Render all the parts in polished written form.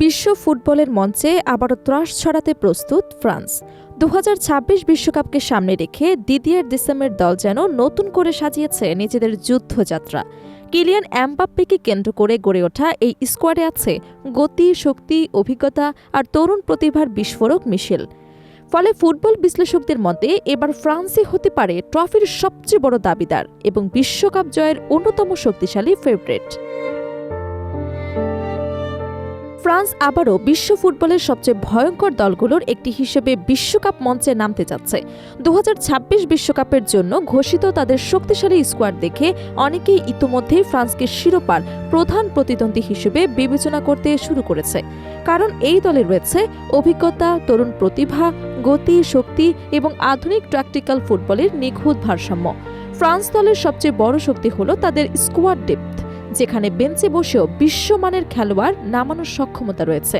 বিশ্ব ফুটবলের মঞ্চে আবারও ত্রাস ছড়াতে প্রস্তুত ফ্রান্স। 2026 বিশ্বকাপকে সামনে রেখে দিদিয়ের দেশামের দল যেন নতুন করে সাজিয়েছে নিজেদের যুদ্ধযাত্রা। কিলিয়ান এমবাপ্পেকে কেন্দ্র করে গড়ে ওঠা এই স্কোয়াডে আছে গতি, শক্তি, অভিজ্ঞতা আর তরুণ প্রতিভার বিস্ফোরক মিশেল। ফলে ফুটবল বিশ্লেষকদের মতে এবার ফ্রান্সই হতে পারে ট্রফির সবচেয়ে বড় দাবিদার এবং বিশ্বকাপ জয়ের অন্যতম শক্তিশালী ফেভারিট। ফ্রান্স আবারও বিশ্ব ফুটবলের সবচেয়ে ভয়ঙ্কর দলগুলোর একটি হিসেবে বিশ্বকাপ মঞ্চে নামতে যাচ্ছে। 2026 বিশ্বকাপের জন্য ঘোষিত তাদের শক্তিশালী স্কোয়াড দেখে অনেকেই ইতোমধ্যেই ফ্রান্সকে শিরোপার প্রধান প্রতিদ্বন্দ্বী হিসেবে বিবেচনা করতে শুরু করেছে। কারণ এই দলে রয়েছে অভিজ্ঞতা, তরুণ প্রতিভা, গতি, শক্তি এবং আধুনিক ট্যাকটিক্যাল ফুটবলের নিখুঁত ভারসাম্য। ফ্রান্স দলের সবচেয়ে বড় শক্তি হল তাদের স্কোয়াড ডেপথ, যেখানে বেঞ্চে বসেও বিশ্বমানের খেলোয়াড় নামানোর সক্ষমতা রয়েছে।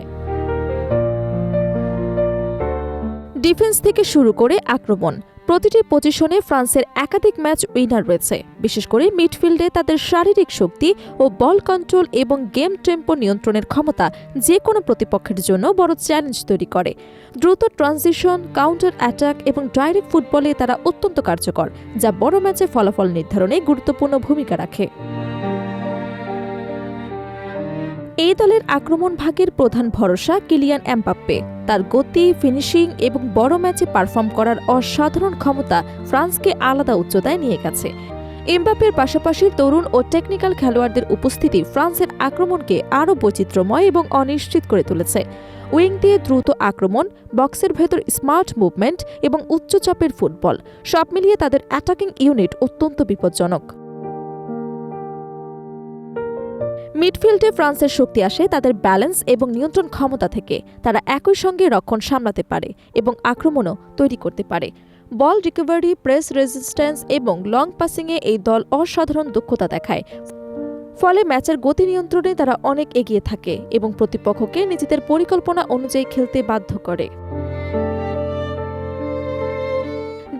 ডিফেন্স থেকে শুরু করে আক্রমণ, প্রতিটি পজিশনে ফ্রান্সের একাধিক ম্যাচ উইনার রয়েছে। বিশেষ করে মিডফিল্ডে তাদের শারীরিক শক্তি ও বল কন্ট্রোল এবং গেম টেম্পো নিয়ন্ত্রণের ক্ষমতা যে কোনো প্রতিপক্ষের জন্য বড় চ্যালেঞ্জ তৈরি করে। দ্রুত ট্রানজিশন, কাউন্টার অ্যাটাক এবং ডাইরেক্ট ফুটবলে তারা অত্যন্ত কার্যকর, যা বড় ম্যাচে ফলাফল নির্ধারণে গুরুত্বপূর্ণ ভূমিকা রাখে। এই দলের আক্রমণ ভাগের প্রধান ভরসা কিলিয়ান এমবাপ্পে। তার গতি, ফিনিশিং এবং বড় ম্যাচে পারফর্ম করার অসাধারণ ক্ষমতা ফ্রান্সকে আলাদা উচ্চতায় নিয়ে গেছে। এমবাপ্পের পাশাপাশি তরুণ ও টেকনিক্যাল খেলোয়াড়দের উপস্থিতি ফ্রান্সের আক্রমণকে আরও বৈচিত্র্যময় এবং অনিশ্চিত করে তুলেছে। উইং দিয়ে দ্রুত আক্রমণ, বক্সের ভেতর স্মার্ট মুভমেন্ট এবং উচ্চচাপের ফুটবল, সব মিলিয়ে তাদের অ্যাটাকিং ইউনিট অত্যন্ত বিপজ্জনক। মিডফিল্ডে ফ্রান্সের শক্তি আসে তাদের ব্যালেন্স এবং নিয়ন্ত্রণ ক্ষমতা থেকে। তারা একই সঙ্গে রক্ষণ সামলাতে পারে এবং আক্রমণও তৈরি করতে পারে। বল রিকভারি, প্রেস রেজিস্ট্যান্স এবং লং পাসিংয়ে এই দল অসাধারণ দক্ষতা দেখায়। ফলে ম্যাচের গতি নিয়ন্ত্রণে তারা অনেক এগিয়ে থাকে এবং প্রতিপক্ষকে নিজেদের পরিকল্পনা অনুযায়ী খেলতে বাধ্য করে।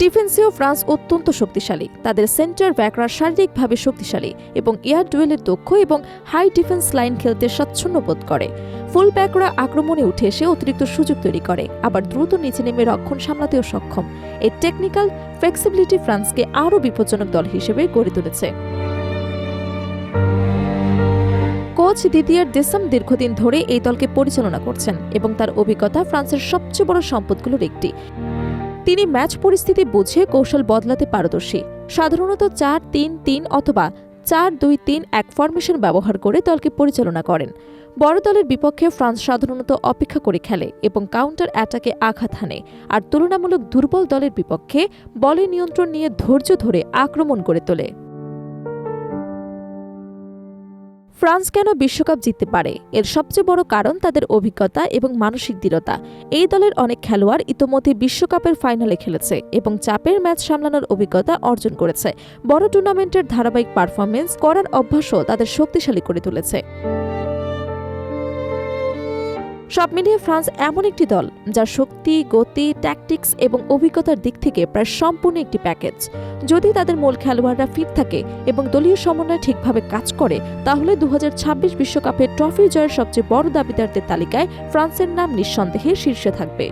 ডিফেন্সেও ফ্রান্স অত্যন্ত শক্তিশালী। তাদের সেন্টার ব্যাকরা শারীরিকভাবে শক্তিশালী এবং এয়ার ডুয়েলের দক্ষ এবং হাই ডিফেন্স লাইন খেলতে স্বাচ্ছন্দ্য বোধ করে। ফুল ব্যাকরা আক্রমণে উঠে এসে অতিরিক্ত সুযোগ তৈরি করে, আবার দ্রুত নিচে নেমে রক্ষণ সামলাতেও সক্ষম। এই টেকনিক্যাল ফ্লেক্সিবিলিটি ফ্রান্সকে আরও বিপজ্জনক দল হিসেবে গড়ে তুলেছে। কোচ দিদিয়ের দেশাম দীর্ঘদিন ধরে এই দলকে পরিচালনা করছেন এবং তার অভিজ্ঞতা ফ্রান্সের সবচেয়ে বড় সম্পদগুলোর একটি। তিনি ম্যাচ পরিস্থিতি বুঝে কৌশল বদলাতে পারদর্শী। সাধারণত 4-3-3 অথবা 4-2-3-1 ফরমেশন ব্যবহার করে দলকে পরিচালনা করেন। বড় দলের বিপক্ষে ফ্রান্স সাধারণত অপেক্ষা করে খেলে এবং কাউন্টার অ্যাটাকে আঘাত হানে, আর তুলনামূলক দুর্বল দলের বিপক্ষে বলের নিয়ন্ত্রণ নিয়ে ধৈর্য ধরে আক্রমণ করে তোলে। ফ্রান্স কেন বিশ্বকাপ জিততে পারে? এর সবচেয়ে বড় কারণ তাদের অভিজ্ঞতা এবং মানসিক দৃঢ়তা। এই দলের অনেক খেলোয়াড় ইতোমধ্যে বিশ্বকাপের ফাইনালে খেলেছে এবং চাপের ম্যাচ সামলানোর অভিজ্ঞতা অর্জন করেছে। বড় টুর্নামেন্টের ধারাবাহিক পারফরমেন্স করার অভ্যাসও তাদের শক্তিশালী করে তুলেছে। সব মিলিয়ে ফ্রান্স এমন একটি দল যার শক্তি, গতি, ট্যাকটিক্স এবং অভিজ্ঞতার দিক থেকে প্রায় সম্পূর্ণ একটি প্যাকেজ। যদি তাদের মূল খেলোয়াড়রা ফিট থাকে এবং দলীয় সমন্বয় ঠিকভাবে কাজ করে, তাহলে 2026 বিশ্বকাপে ট্রফি জয়ের সবচেয়ে বড় দাবিদারদের তালিকায় ফ্রান্সের নাম নিঃসন্দেহে শীর্ষে থাকবে।